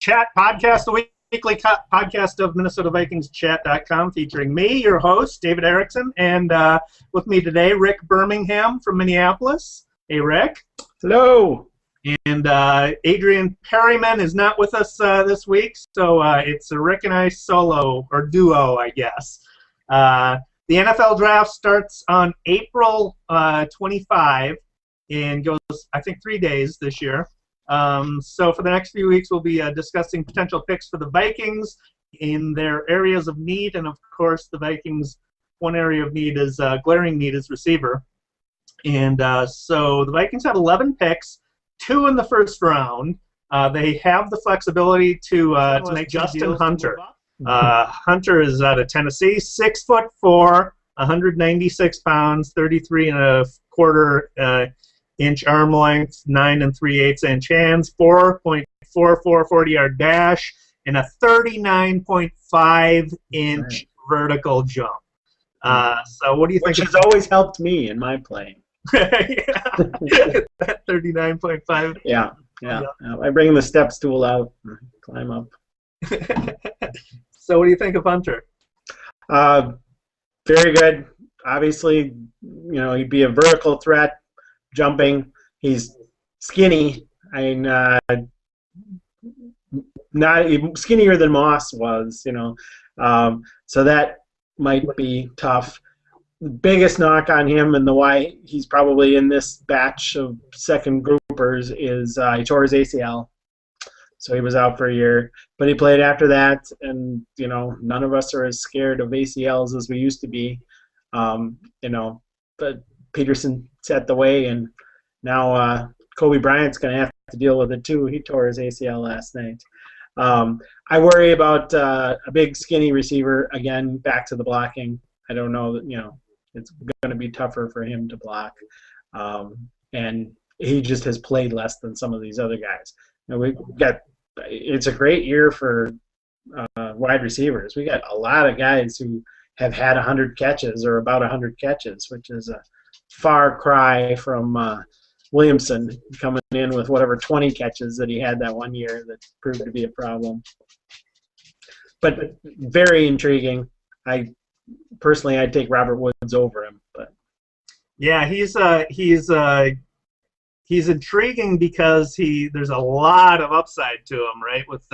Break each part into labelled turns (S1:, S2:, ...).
S1: Chat Podcast, the weekly podcast of MinnesotaVikingsChat.com, featuring me, your host, David Erickson, and with me today, Rick Birmingham from Minneapolis. Hey, Rick.
S2: Hello.
S1: And Adrian PERRYMAN is not with us this week, so it's a Rick and I solo, or duo, I guess. The NFL draft starts on April 25 and goes, I think, 3 days this year. So for the next few weeks, we'll be discussing potential picks for the Vikings in their areas of need, and of course, the Vikings' one area of need is glaring need is receiver. And so the Vikings have 11 picks, 2 in the first round. They have the flexibility to make Justin Hunter. Hunter is out of Tennessee, 6'4", 196 pounds, 33 and a quarter inch arm length, 9 3/8 inch hands, 4.44 40-yard dash, and a 39.5 inch vertical jump. So what do you think?
S2: Which has always helped me in my playing.
S1: That 39.5.
S2: Yeah. I bring the step stool out and climb up.
S1: So what do you think of Hunter?
S2: Very good. Obviously, he'd be a vertical threat, jumping. He's skinny. Not skinnier than Moss was, so that might be tough. The biggest knock on him and the why he's probably in this batch of second groupers is he tore his ACL. So he was out for a year. But he played after that, and, none of us are as scared of ACLs as we used to be. But Peterson set the way, and now Kobe Bryant's going to have to deal with it too. He tore his ACL last night. I worry about a big, skinny receiver, again, back to the blocking. I don't know that, it's going to be tougher for him to block. And he just has played less than some of these other guys. It's a great year for wide receivers. We got a lot of guys who have had 100 catches or about 100 catches, which is a far cry from Williamson coming in with whatever 20 catches that he had that one year that proved to be a problem. But very intriguing. Personally, I'd take Robert Woods over him. But
S1: yeah, he's intriguing because there's a lot of upside to him, right? With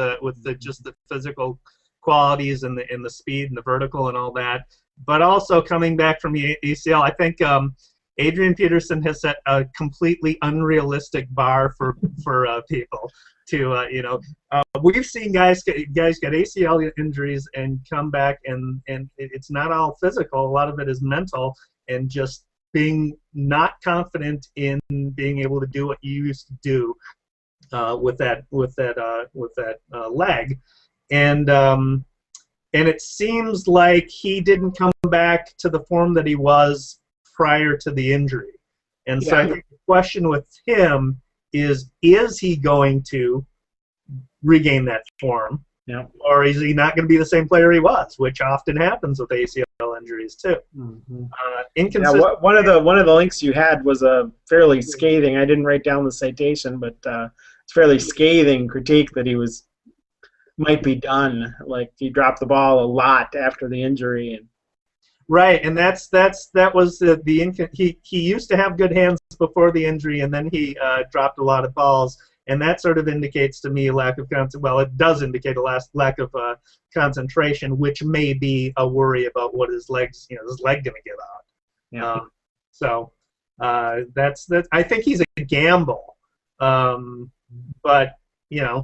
S1: just the physical qualities and the speed and the vertical and all that. But also coming back from the ACL, I think Adrian Peterson has set a completely unrealistic bar for people to we've seen guys get ACL injuries and come back, and it's not all physical. A lot of it is mental and just being not confident in being able to do what you used to do with that leg, and it seems like he didn't come back to the form that he was prior to the injury. And so I think the question with him is he going to regain that form?
S2: Yeah.
S1: Or is he not going to be the same player he was, which often happens with ACL injuries too.
S2: Mm-hmm.
S1: Inconsistent.
S2: One of the links you had was a fairly scathing. I didn't write down the citation, but it's fairly scathing critique that he might be done. Like he dropped the ball a lot after the injury.
S1: Right, and that was he used to have good hands before the injury, and then he dropped a lot of balls. And that sort of indicates to me a lack of it does indicate a lack of concentration, which may be a worry about what his leg going to give out.
S2: Yeah.
S1: That's I think he's a gamble, but a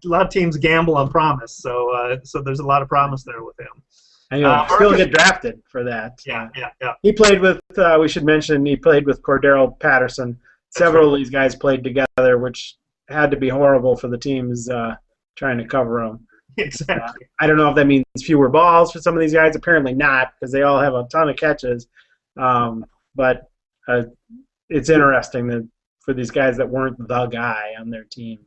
S1: lot of teams gamble on promise, so there's a lot of promise there with him.
S2: And still get drafted for that.
S1: Yeah.
S2: He played with. We should mention he played with Cordero Patterson. Several of these guys played together, which had to be horrible for the teams trying to cover them.
S1: Exactly.
S2: I don't know if that means fewer balls for some of these guys. Apparently not, because they all have a ton of catches. But it's interesting that for these guys that weren't the guy on their team.